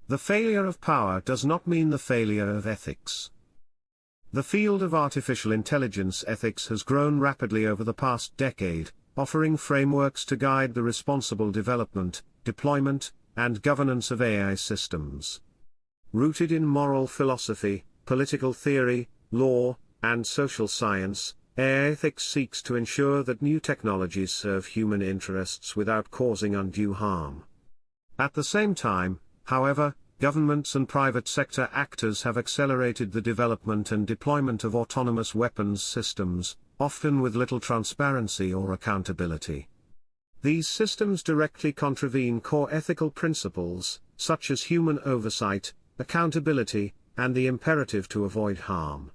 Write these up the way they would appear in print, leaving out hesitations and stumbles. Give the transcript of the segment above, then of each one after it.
The failure of power does not mean the failure of ethics. The field of artificial intelligence ethics has grown rapidly over the past decade, offering frameworks to guide the responsible development, deployment, and governance of AI systems. Rooted in moral philosophy, political theory, law, and social science, AI ethics seeks to ensure that new technologies serve human interests without causing undue harm. At the same time, however, governments and private sector actors have accelerated the development and deployment of autonomous weapons systems, often with little transparency or accountability. These systems directly contravene core ethical principles, such as human oversight, accountability, and the imperative to avoid harm.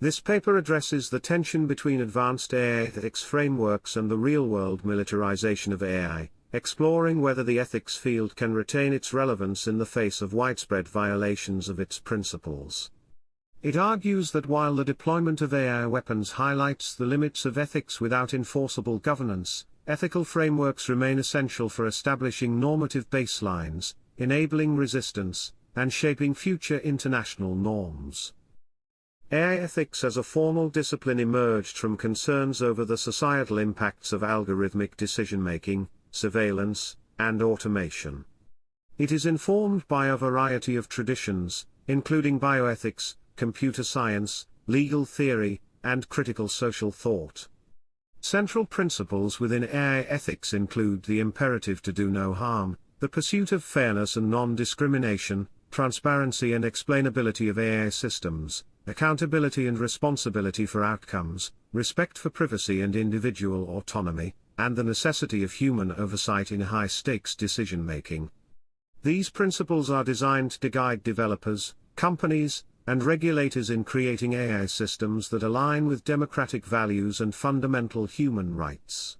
This paper addresses the tension between advanced AI ethics frameworks and the real-world militarization of AI, exploring whether the ethics field can retain its relevance in the face of widespread violations of its principles. It argues that while the deployment of AI weapons highlights the limits of ethics without enforceable governance, ethical frameworks remain essential for establishing normative baselines, enabling resistance, and shaping future international norms. AI ethics as a formal discipline emerged from concerns over the societal impacts of algorithmic decision-making, surveillance, and automation. It is informed by a variety of traditions, including bioethics, computer science, legal theory, and critical social thought. Central principles within AI ethics include the imperative to do no harm, the pursuit of fairness and non-discrimination, transparency and explainability of AI systems, accountability and responsibility for outcomes, respect for privacy and individual autonomy, and the necessity of human oversight in high-stakes decision-making. These principles are designed to guide developers, companies, and regulators in creating AI systems that align with democratic values and fundamental human rights.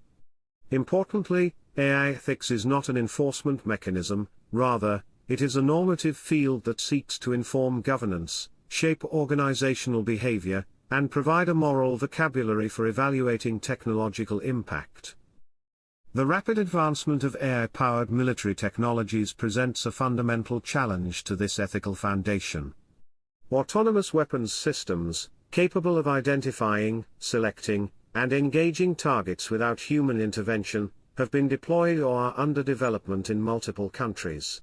Importantly, AI ethics is not an enforcement mechanism, rather, it is a normative field that seeks to inform governance, shape organizational behavior, and provide a moral vocabulary for evaluating technological impact. The rapid advancement of AI-powered military technologies presents a fundamental challenge to this ethical foundation. Autonomous weapons systems, capable of identifying, selecting, and engaging targets without human intervention, have been deployed or are under development in multiple countries.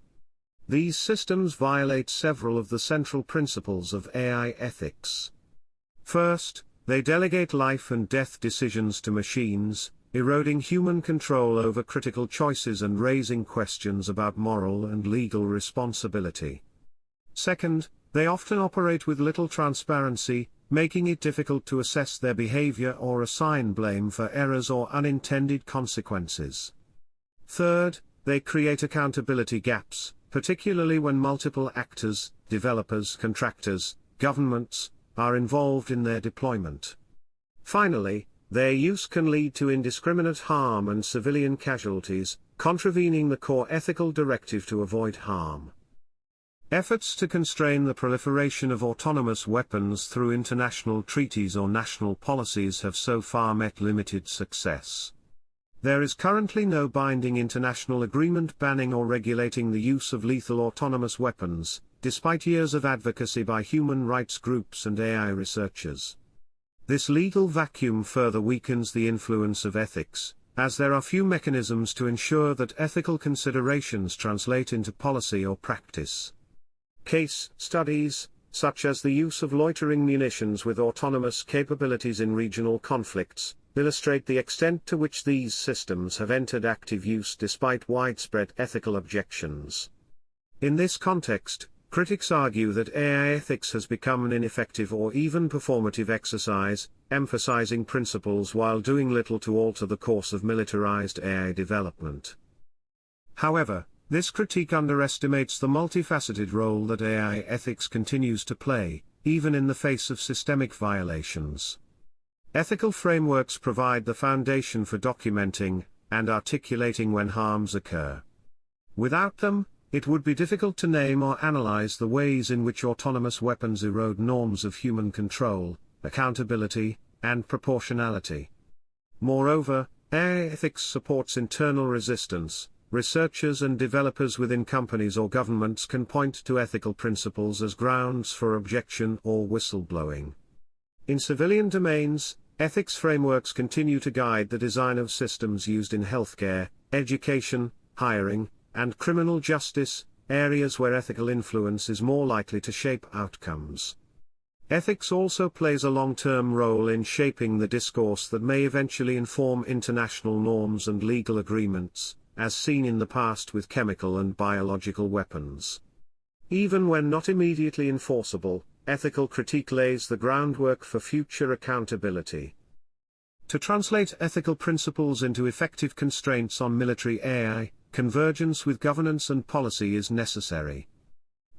These systems violate several of the central principles of AI ethics. First, they delegate life and death decisions to machines, eroding human control over critical choices and raising questions about moral and legal responsibility. Second, they often operate with little transparency, making it difficult to assess their behavior or assign blame for errors or unintended consequences. Third, they create accountability gaps, particularly when multiple actors, developers, contractors, governments, are involved in their deployment. Finally, their use can lead to indiscriminate harm and civilian casualties, contravening the core ethical directive to avoid harm. Efforts to constrain the proliferation of autonomous weapons through international treaties or national policies have so far met limited success. There is currently no binding international agreement banning or regulating the use of lethal autonomous weapons, despite years of advocacy by human rights groups and AI researchers. This legal vacuum further weakens the influence of ethics, as there are few mechanisms to ensure that ethical considerations translate into policy or practice. Case studies, such as the use of loitering munitions with autonomous capabilities in regional conflicts, illustrate the extent to which these systems have entered active use despite widespread ethical objections. In this context, critics argue that AI ethics has become an ineffective or even performative exercise, emphasizing principles while doing little to alter the course of militarized AI development. However, this critique underestimates the multifaceted role that AI ethics continues to play, even in the face of systemic violations. Ethical frameworks provide the foundation for documenting and articulating when harms occur. Without them, it would be difficult to name or analyze the ways in which autonomous weapons erode norms of human control, accountability, and proportionality. Moreover, AI ethics supports internal resistance, researchers and developers within companies or governments can point to ethical principles as grounds for objection or whistleblowing. In civilian domains, ethics frameworks continue to guide the design of systems used in healthcare, education, hiring, and criminal justice, areas where ethical influence is more likely to shape outcomes. Ethics also plays a long-term role in shaping the discourse that may eventually inform international norms and legal agreements, as seen in the past with chemical and biological weapons. Even when not immediately enforceable, ethical critique lays the groundwork for future accountability. To translate ethical principles into effective constraints on military AI, convergence with governance and policy is necessary.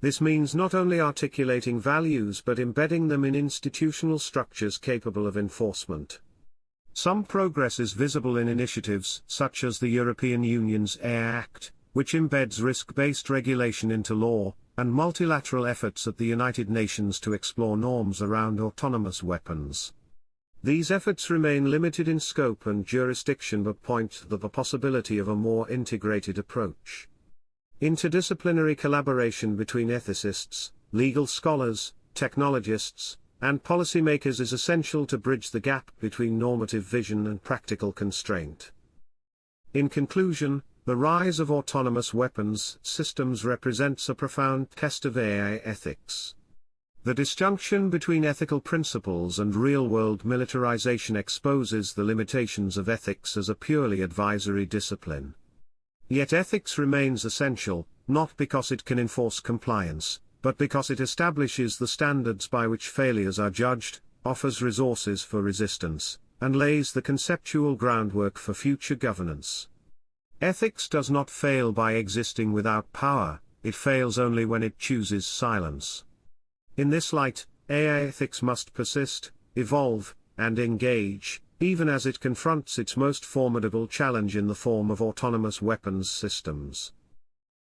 This means not only articulating values but embedding them in institutional structures capable of enforcement. Some progress is visible in initiatives such as the European Union's AI Act, which embeds risk-based regulation into law, and multilateral efforts at the United Nations to explore norms around autonomous weapons. These efforts remain limited in scope and jurisdiction but point to the possibility of a more integrated approach. Interdisciplinary collaboration between ethicists, legal scholars, technologists, and policymakers is essential to bridge the gap between normative vision and practical constraint. In conclusion, the rise of autonomous weapons systems represents a profound test of AI ethics. The disjunction between ethical principles and real-world militarization exposes the limitations of ethics as a purely advisory discipline. Yet ethics remains essential, not because it can enforce compliance, but because it establishes the standards by which failures are judged, offers resources for resistance, and lays the conceptual groundwork for future governance. Ethics does not fail by existing without power, it fails only when it chooses silence. In this light, AI ethics must persist, evolve, and engage, even as it confronts its most formidable challenge in the form of autonomous weapons systems.